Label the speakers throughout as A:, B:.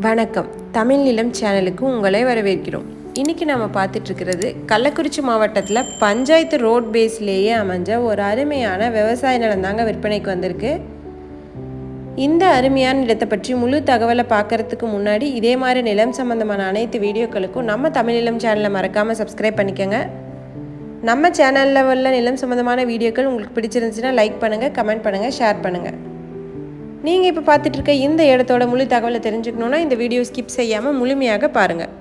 A: வணக்கம். தமிழ் நிலம் சேனலுக்கு உங்களை வரவேற்கிறோம். இன்றைக்கி நம்ம பார்த்துட்ருக்கிறது கள்ளக்குறிச்சி மாவட்டத்தில் பஞ்சாயத்து ரோட் பேஸ்லேயே அமைஞ்ச ஒரு அருமையான விவசாய நிலம் தாங்க விற்பனைக்கு வந்திருக்கு. இந்த அருமையான நிலத்தை பற்றி முழு தகவலை பார்க்குறதுக்கு முன்னாடி இதே மாதிரி நிலம் சம்மந்தமான அனைத்து வீடியோக்களுக்கும் நம்ம தமிழ் நிலம் சேனலை மறக்காமல் சப்ஸ்கிரைப் பண்ணிக்கோங்க. நம்ம சேனலில் உள்ள நிலம் சம்மந்தமான வீடியோக்கள் உங்களுக்கு பிடிச்சிருந்துச்சுன்னா லைக் பண்ணுங்கள், கமெண்ட் பண்ணுங்கள், ஷேர் பண்ணுங்கள். நீங்கள் இப்போ பார்த்துட்ருக்க இந்த இடத்தோட முழு தகவலை தெரிஞ்சுக்கணுன்னா இந்த வீடியோ ஸ்கிப் செய்யாமல் முழுமையாக பாருங்கள்.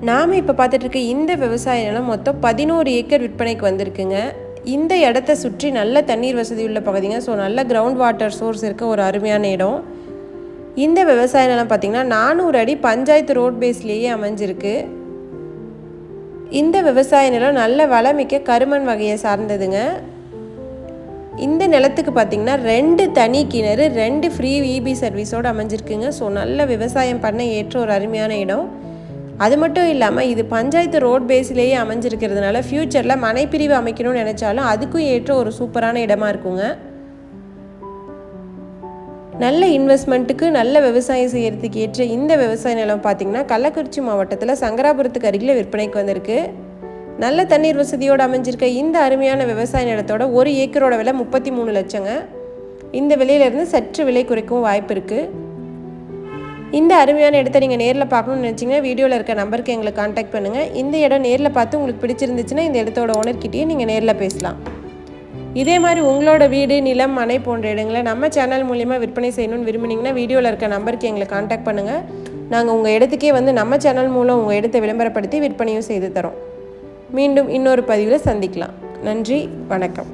A: நாம் இப்போ பார்த்துட்ருக்க இந்த விவசாய நிலம் மொத்தம் 11 ஏக்கர் விற்பனைக்கு வந்திருக்குங்க. இந்த இடத்த சுற்றி நல்ல தண்ணீர் வசதி உள்ள பகுதிங்க. ஸோ நல்ல கிரவுண்ட் வாட்டர் சோர்ஸ் இருக்க ஒரு அருமையான இடம். இந்த விவசாய நிலம் பார்த்திங்கன்னா 400 அடி பஞ்சாயத்து ரோட் பேஸ்லேயே அமைஞ்சிருக்கு. இந்த விவசாய நிலம் நல்ல வளமிக்க கருமண் வகையை சார்ந்ததுங்க. இந்த நிலத்துக்கு பார்த்திங்கன்னா 2 தனி கிணறு, 2 ஃப்ரீ இபி சர்வீஸோடு அமைஞ்சிருக்குங்க. ஸோ நல்ல விவசாயம் பண்ண ஏற்ற ஒரு அருமையான இடம். அது மட்டும் இல்லாமல் இது பஞ்சாயத்து ரோட் பேஸ்லேயே அமைஞ்சிருக்கிறதுனால ஃப்யூச்சரில் மனைப்பிரிவு அமைக்கணும்னு நினச்சாலும் அதுக்கும் ஏற்ற ஒரு சூப்பரான இடமா இருக்குங்க. நல்ல இன்வெஸ்ட்மெண்ட்டுக்கு நல்ல விவசாயம் செய்கிறதுக்கு ஏற்ற இந்த விவசாய நிலம் பார்த்திங்கன்னா கள்ளக்குறிச்சி மாவட்டத்தில் சங்கராபுரத்துக்கு அருகில் விற்பனைக்கு வந்திருக்கு. நல்ல தண்ணீர் வசதியோடு அமைஞ்சிருக்க இந்த அருமையான விவசாய நிலத்தோட 1 ஏக்கரோட விலை 33 லட்சங்க. இந்த விலையிலேருந்து சற்று விலை குறைக்கவும் வாய்ப்பு இருக்குது. இந்த அருமையான இடத்த நீங்கள் நேரில் பார்க்கணும்னு நினச்சிங்கன்னா வீடியோவில் இருக்க நம்பருக்கு எங்களை கான்டாக்ட் பண்ணுங்கள். இந்த இடம் நேரில் பார்த்து உங்களுக்கு பிடிச்சிருந்துச்சுன்னா இந்த இடத்தோட ஓனர்கிட்டயே நீங்கள் நேரில் பேசலாம். இதே மாதிரி உங்களோட வீடு, நிலம், மனை போன்ற இடங்களை நம்ம சேனல் மூலிமா விற்பனை செய்யணும்னு விரும்புனீங்கன்னா வீடியோவில் இருக்க நம்பருக்கு எங்களை கான்டாக்ட் பண்ணுங்கள். நாங்கள் உங்கள் இடத்துக்கே வந்து நம்ம சேனல் மூலம் உங்கள் இடத்தை விளம்பரப்படுத்தி விற்பனையும் செய்து தரோம். மீண்டும் இன்னொரு பதிவில் சந்திக்கலாம். நன்றி, வணக்கம்.